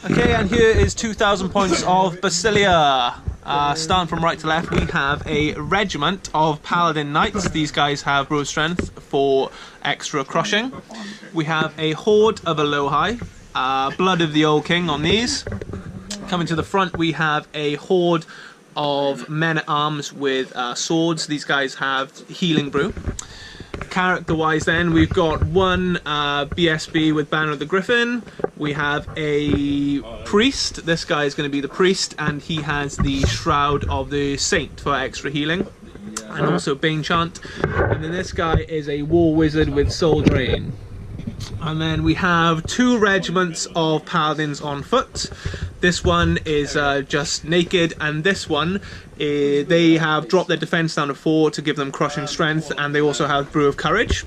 Okay, and here is 2,000 points of Basilea. Starting from right to left, we have a regiment of Paladin Knights. These guys have Brew of Strength for extra crushing. We have a horde of Alohi, Blood of the Old King on these. Coming to the front, we have a horde of men-at-arms with swords. These guys have Healing Brew. Character-wise then, we've got one BSB with Banner of the Griffin. We have a priest. This guy is going to be the priest, and he has the Shroud of the Saint for extra healing. And also Bane Chant. And then this guy is a War Wizard with Soul Drain. And then we have two regiments of Paladins on foot. This one is just naked, and this one, they have dropped their defense down to 4 to give them crushing strength, and they also have Brew of Courage.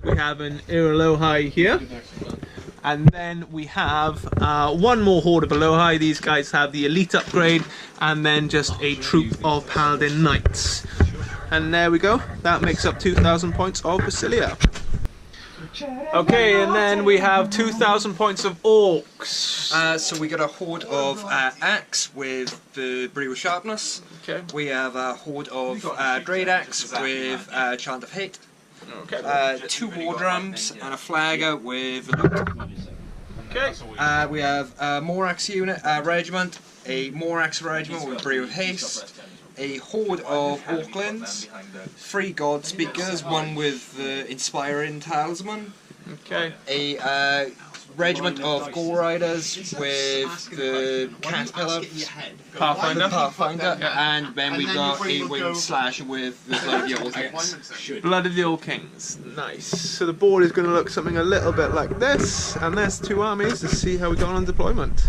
We have an Alohi here. And then we have one more horde of Alohi. These guys have the elite upgrade, and then just a troop of Paladin Knights. And there we go. That makes up 2,000 points of Basilea. Okay, and then we have 2,000 points of Orcs. So we got a horde of Axe with the Brew of Sharpness. Okay. We have a horde of Dread Axe with Chant of Hate. Okay. 2 War Drums and a Flagger with Loot. Okay. We have a Morax unit regiment, a Morax regiment with Brew of Haste, a horde of Orclins, 3 God Speakers, one with the Inspiring Talisman, Okay. a regiment of Gore Riders with the Caterpillar, Pathfinder. and then we got a Winged Slasher with the Blood of the Old Kings. Blood of the Old Kings. Nice. So the board is going to look something a little bit like this, and there's 2 armies. Let's see how we got on deployment.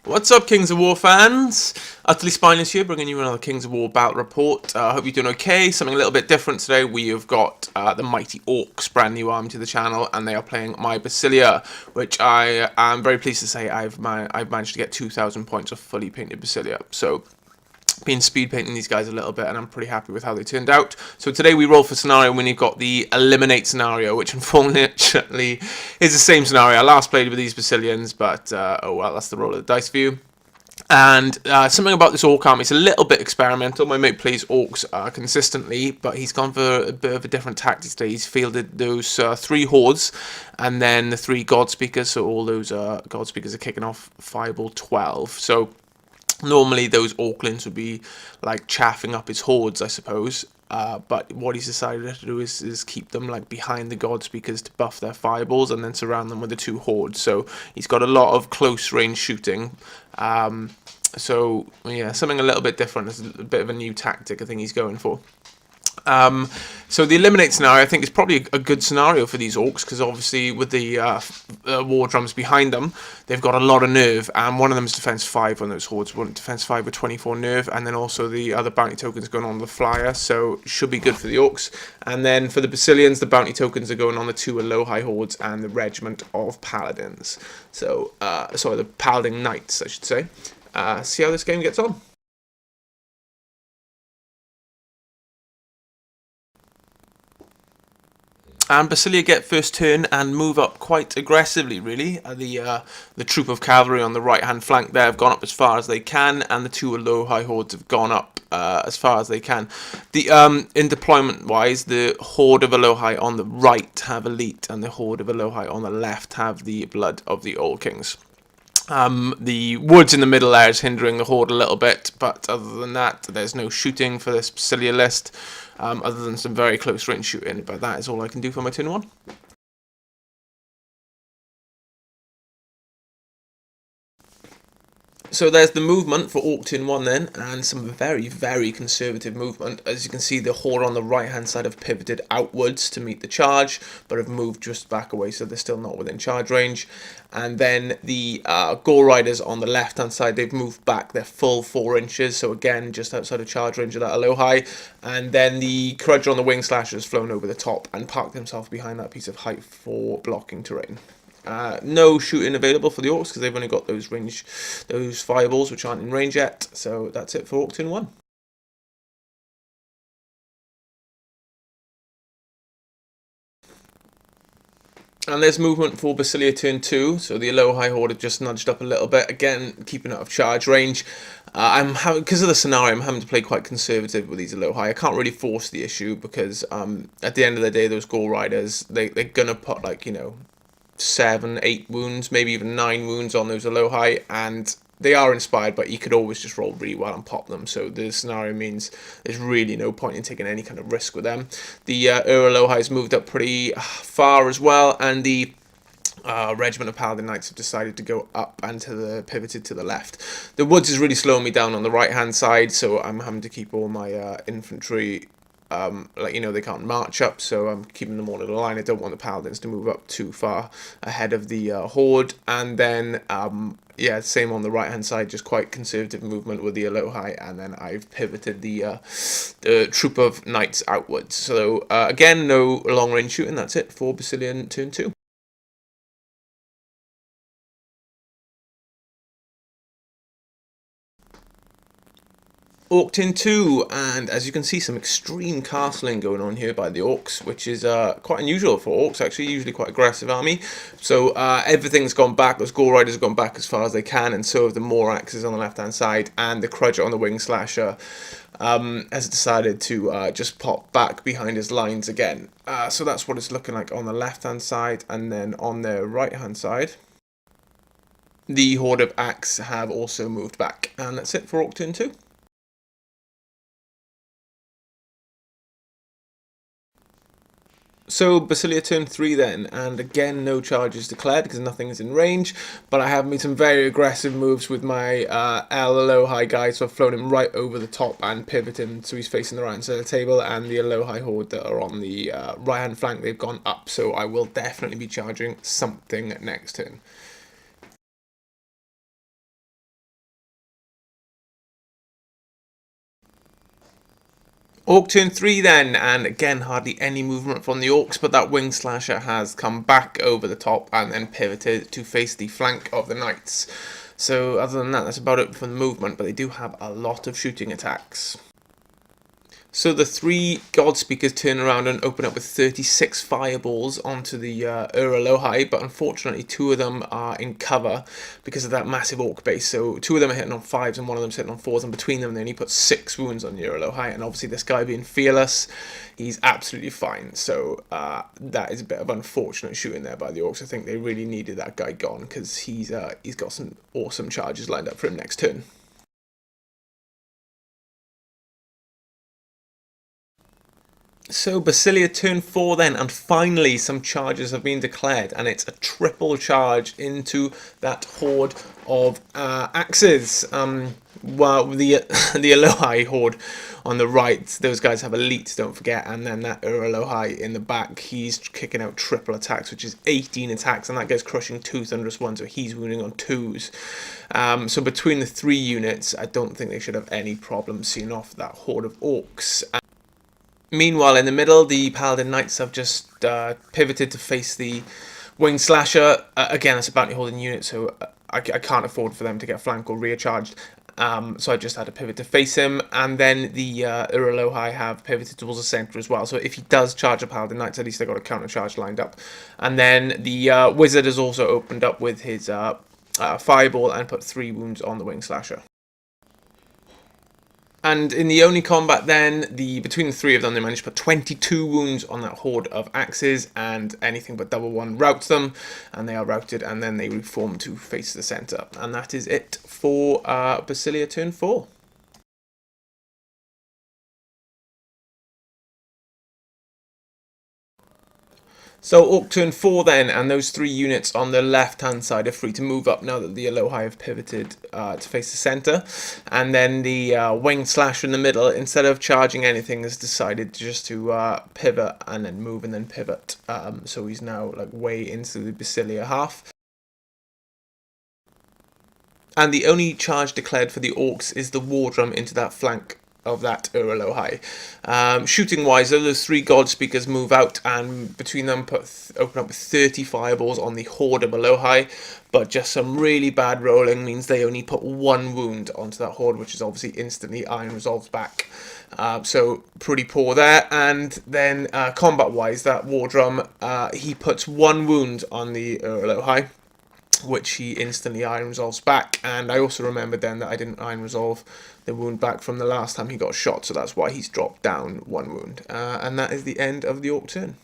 What's up, Kings of War fans? Utterly Spineless here, bringing you another Kings of War bout report. I hope you're doing okay. Something a little bit different today. We have got the Mighty Orcs, brand new army to the channel, and they are playing my Basilea, which I am very pleased to say I've managed to get 2,000 points of fully painted Basilea. So, been speed painting these guys a little bit, and I'm pretty happy with how they turned out. So today we roll for scenario when you've got the eliminate scenario, which unfortunately is the same scenario I last played with these Basilians, but oh well, that's the roll of the dice for you. And something about this Orc army, it's a little bit experimental. My mate plays Orcs consistently, but he's gone for a bit of a different tactic today. He's fielded those 3 hordes, and then the 3 God Speakers, so all those God Speakers are kicking off Fireball 12. So normally those Orclins would be like chaffing up his hordes, I suppose. But what he's decided to do is keep them like behind the God Speakers to buff their fireballs, and then surround them with the 2 hordes. So he's got a lot of close range shooting. So yeah, something a little bit different. It's a bit of a new tactic I think he's going for. So the eliminate scenario I think is probably a good scenario for these Orcs, because obviously with the war drums behind them, they've got a lot of nerve, and one of them is defense 5 on those hordes, one defense 5 with 24 nerve, and then also the other bounty tokens going on the flyer, so should be good for the Orcs. And then for the Basilians, the bounty tokens are going on the 2 Alohi hordes and the regiment of Paladins. So sorry, the Paladin Knights I should say. See how this game gets on. And Basilea get first turn and move up quite aggressively, really. The troop of cavalry on the right-hand flank there have gone up as far as they can, and the 2 Alohi hordes have gone up as far as they can. In deployment-wise, the horde of Alohi on the right have elite, and the horde of Alohi on the left have the Blood of the Old Kings. The woods in the middle there is hindering the horde a little bit, but other than that, there's no shooting for this Basilea list, other than some very close range shooting, but that is all I can do for my turn 1. So there's the movement for Orc turn 1 then, and some very, very conservative movement. As you can see, the horde on the right-hand side have pivoted outwards to meet the charge, but have moved just back away, so they're still not within charge range. And then the Gore Riders on the left-hand side, they've moved back their full 4 inches, so again, just outside of charge range of that Alohi. And then the Courager on the Wing Slasher has flown over the top and parked himself behind that piece of height for blocking terrain. No shooting available for the Orcs because they've only got those fireballs which aren't in range yet. So that's it for Orc turn 1. And there's movement for Basilea turn 2, so the Aloha Horde have just nudged up a little bit, again keeping out of charge range. Because of the scenario, I'm having to play quite conservative with these Aloha. I can't really force the issue because at the end of the day, those Gore Riders, they're going to put, like, 7, 8 wounds, maybe even 9 wounds on those Aloha, and they are inspired, but you could always just roll really well and pop them, so the scenario means there's really no point in taking any kind of risk with them. The Aloha has moved up pretty far as well, and the regiment of Paladin Knights have decided to go up and pivoted to the left. The woods is really slowing me down on the right hand side, so I'm having to keep all my infantry they can't march up, so I'm keeping them all in a line. I don't want the paladins to move up too far ahead of the horde. And then same on the right hand side, just quite conservative movement with the Aloha, and then I've pivoted the troop of knights outwards. So again, no long range shooting. That's it for Basilea turn 2. Orc turn 2, and as you can see, some extreme castling going on here by the Orcs, which is quite unusual for Orcs, actually, usually quite aggressive army. So everything's gone back, those Gore Riders have gone back as far as they can, and so have the Moraxes on the left hand side, and the Crudger on the Wing Slasher has decided to just pop back behind his lines again. So that's what it's looking like on the left hand side, and then on the right hand side, the Horde of Axe have also moved back, and that's it for Orc turn 2. So Basilea turn 3 then, and again no charges declared because nothing is in range, but I have made some very aggressive moves with my El Aloha guy, so I've flown him right over the top and pivoted him so he's facing the right hand side of the table, and the Aloha Horde that are on the right hand flank, they've gone up, so I will definitely be charging something next turn. Orc turn 3 then, and again hardly any movement from the Orcs, but that Wing Slasher has come back over the top and then pivoted to face the flank of the Knights. So other than that, that's about it for the movement, but they do have a lot of shooting attacks. So the 3 God Speakers turn around and open up with 36 fireballs onto the Aloha, but unfortunately 2 of them are in cover because of that massive Orc base. So 2 of them are hitting on 5s and 1 of them's hitting on 4s, and between them they only put 6 wounds on the Aloha, and obviously this guy being fearless, he's absolutely fine. So that is a bit of unfortunate shooting there by the Orcs. I think they really needed that guy gone because he's got some awesome charges lined up for him next turn. So Basilea turn 4 then, and finally some charges have been declared, and it's a triple charge into that horde of axes. Well, the Aloha horde on the right, those guys have elites, don't forget, and then that Aloha in the back, he's kicking out triple attacks, which is 18 attacks, and that guy's crushing 2 Thunderous Ones, so he's wounding on 2s. So between the 3 units, I don't think they should have any problem seeing off that horde of Orcs. Meanwhile, in the middle, the Paladin Knights have just pivoted to face the Wing Slasher. Again, that's a bounty holding unit, so I can't afford for them to get flanked or rear charged. So I just had to pivot to face him. And then the Aloha have pivoted towards the centre as well. So if he does charge a Paladin Knights, at least they've got a counter charge lined up. And then the Wizard has also opened up with his Fireball and put 3 wounds on the Wing Slasher. And in the only combat then, between the 3 of them, they managed to put 22 wounds on that horde of axes, and anything but double 1 routs them, and they are routed, and then they reform to face the centre. And that is it for Basilea turn 4. So Orc turn 4 then, and those 3 units on the left hand side are free to move up now that the Aloha have pivoted to face the centre. And then the Winged Slasher in the middle, instead of charging anything, has decided just to pivot and then move and then pivot. So he's now like way into the Basilea half. And the only charge declared for the Orcs is the War Drum into that flank of that Aloha. Shooting wise, though, those 3 God Speakers move out, and between them open up with 30 fireballs on the horde of Aloha, but just some really bad rolling means they only put 1 wound onto that horde, which is obviously instantly Iron Resolves back. So pretty poor there. And then combat-wise, that War Drum, he puts 1 wound on the Alohi, which he instantly Iron Resolves back. And I also remembered then that I didn't Iron Resolve the wound back from the last time he got shot, so that's why he's dropped down 1 wound. And that is the end of the Orc turn.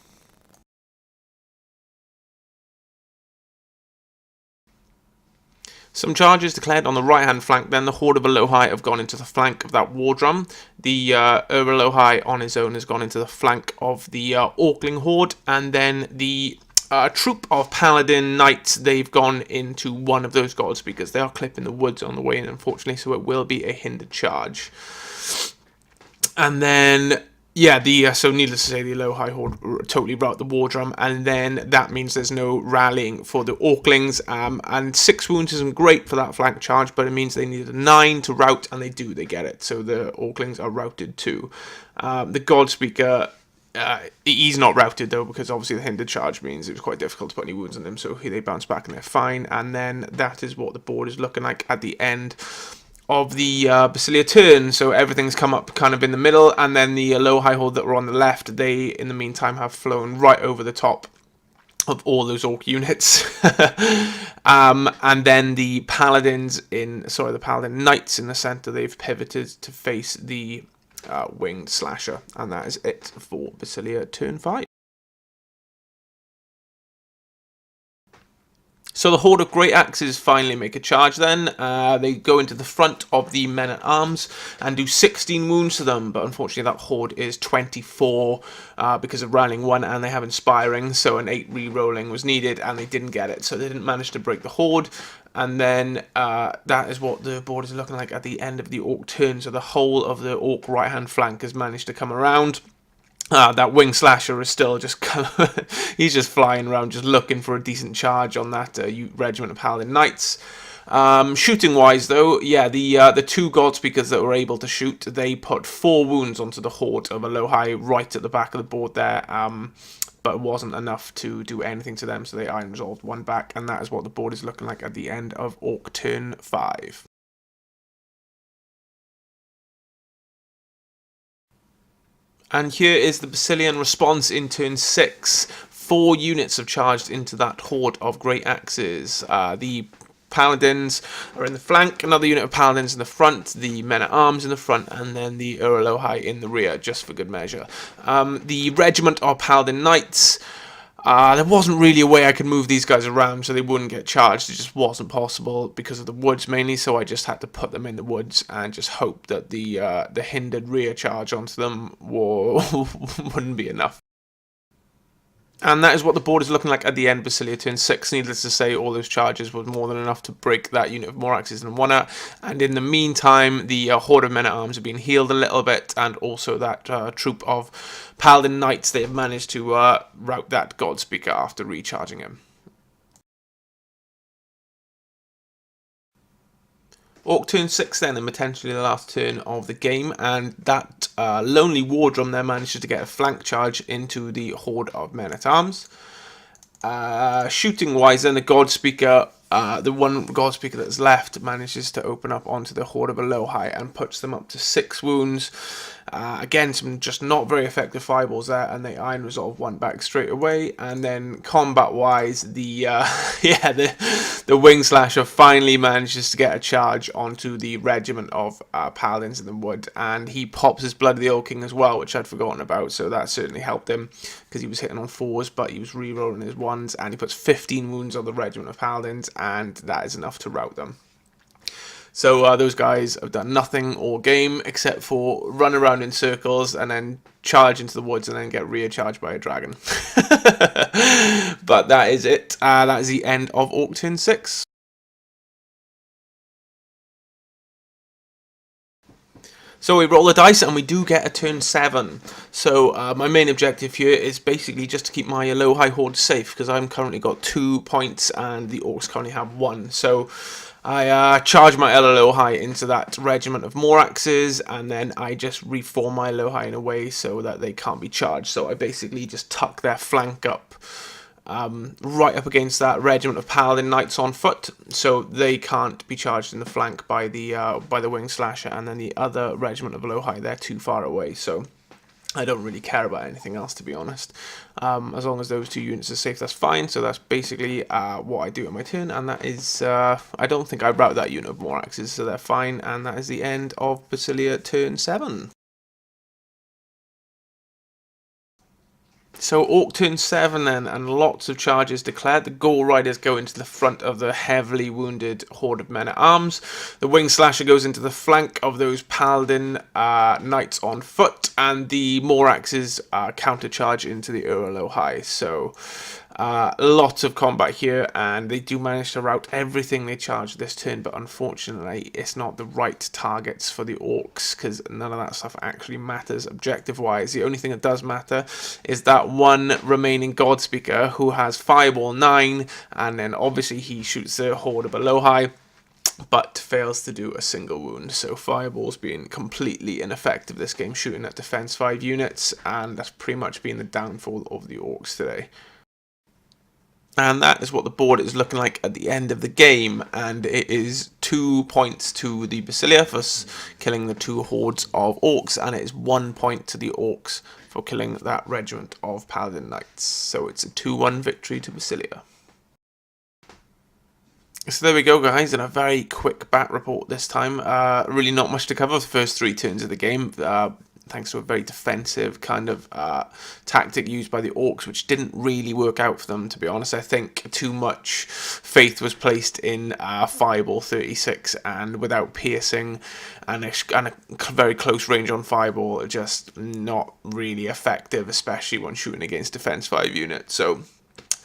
Some charges declared on the right-hand flank. Then the Horde of Alohi have gone into the flank of that War Drum. The Alohi on his own has gone into the flank of the Orcling Horde. And then the troop of Paladin Knights, they've gone into one of those God Speakers. They are clipping the woods on the way in, unfortunately, so it will be a hindered charge. And then, yeah, so needless to say, the Alohi Horde totally rout the War Drum, and then that means there's no rallying for the Orclings, and 6 wounds isn't great for that flank charge, but it means they needed a 9 to rout, and they get it, so the Orclings are routed too. The God Speaker, he's not routed though, because obviously the hindered charge means it was quite difficult to put any wounds on them, so they bounce back and they're fine, and then that is what the board is looking like at the end of the Basilea turn. So everything's come up kind of in the middle, and then the Alohi Horde that were on the left, they in the meantime have flown right over the top of all those Orc units. And then the Paladin Knights in the center, they've pivoted to face the Winged Slasher, and that is it for Basilea turn 5. So the Horde of Great Axes finally make a charge then. They go into the front of the Men-at-Arms and do 16 wounds to them, but unfortunately that Horde is 24 because of rallying 1, and they have Inspiring, so an 8 re-rolling was needed, and they didn't get it, so they didn't manage to break the Horde. And then that is what the board is looking like at the end of the Orc turn, so the whole of the Orc right-hand flank has managed to come around. That Wing Slasher is still just he's just flying around, just looking for a decent charge on that regiment of Paladin Knights. Shooting wise though, yeah, the 2 God Speakers that were able to shoot, they put 4 wounds onto the Horde of Alohi right at the back of the board there, but it wasn't enough to do anything to them, so they Iron Resolved 1 back, and that is what the board is looking like at the end of Orc turn 5. And here is the Basilian response in turn 6. 4 units have charged into that Horde of Great Axes. The Paladins are in the flank, another unit of Paladins in the front, the Men-at-Arms in the front, and then the Alohi in the rear, just for good measure. The regiment of Paladin Knights, there wasn't really a way I could move these guys around so they wouldn't get charged. It just wasn't possible because of the woods mainly, so I just had to put them in the woods and just hope that the hindered rear charge onto them wouldn't be enough. And that is what the board is looking like at the end of Basilea turn 6. Needless to say, all those charges was more than enough to break that unit of Moraxes and one out. And in the meantime, the Horde of Men-at-Arms have been healed a little bit, and also that troop of Paladin Knights, they have managed to rout that God Speaker after recharging him. Orc turn 6 then, and potentially the last turn of the game, and that lonely War Drum there manages to get a flank charge into the Horde of Men-at-Arms. Shooting wise then, the God Speaker, the 1 God Speaker that's left, manages to open up onto the Horde of Alohi and puts them up to 6 wounds. Again, some just not very effective fireballs there, and they Iron Resolve 1 back straight away. And then combat-wise, the Wing Slasher finally manages to get a charge onto the regiment of Paladins in the wood, and he pops his Blood of the Old King as well, which I'd forgotten about, so that certainly helped him, because he was hitting on 4s, but he was re-rolling his 1s, and he puts 15 wounds on the regiment of Paladins, and that is enough to rout them. So those guys have done nothing all game except for run around in circles and then charge into the woods and then get recharged by a dragon. But that is it. That is the end of Orc turn 6. So we roll the dice and we do get a turn 7. So my main objective here is basically just to keep my Alohi Horde safe, because I've currently got 2 points and the Orcs currently have 1. So I charge my Alohi into that regiment of Moraxes, and then I just reform my Alohi in a way so that they can't be charged. So I basically just tuck their flank up right up against that regiment of Paladin Knights on foot, so they can't be charged in the flank by the Wing Slasher, and then the other regiment of Alohi, they're too far away, so I don't really care about anything else, to be honest. As long as those two units are safe, that's fine. So that's basically what I do in my turn, and that is, I don't think I route that unit of Moraxes, so they're fine, and that is the end of Basilea turn 7. So Orc turn 7 then, and lots of charges declared. The Gore Riders go into the front of the heavily wounded horde of men-at-arms. The Wing Slasher goes into the flank of those Paladin Knights on foot, and the Moraxes counter-charge into the Alohi. So lots of combat here, and they do manage to rout everything they charge this turn, but unfortunately it's not the right targets for the Orcs, because none of that stuff actually matters objective-wise. The only thing that does matter is that one remaining God Speaker who has Fireball 9, and then obviously he shoots the horde of Alohi, but fails to do a single wound. So Fireball's been completely ineffective this game, shooting at defense 5 units, and that's pretty much been the downfall of the Orcs today. And that is what the board is looking like at the end of the game, and it is 2 points to the Basilea for killing the 2 hordes of Orcs, and it is 1 point to the Orcs for killing that regiment of Paladin Knights. So it's a 2-1 victory to Basilea. So there we go, guys, and a very quick bat report this time. Really not much to cover the first 3 turns of the game. Thanks to a very defensive kind of tactic used by the Orcs, which didn't really work out for them, to be honest. I think too much faith was placed in Fireball 36, and without piercing and a very close range on Fireball, just not really effective, especially when shooting against defense 5 units. So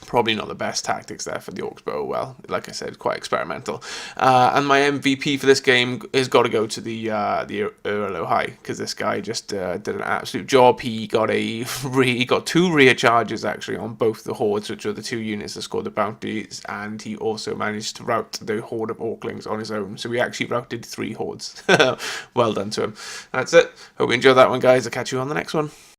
probably not the best tactics there for the Orcs, but oh well, like I said, quite experimental. And my MVP for this game has got to go to the Alohi, because this guy just did an absolute job. He got he got 2 rear charges actually on both the hordes, which are the 2 units that scored the bounties, and he also managed to rout the horde of Orclings on his own. So he actually routed 3 hordes. Well done to him. That's it. Hope you enjoyed that one, guys. I'll catch you on the next one.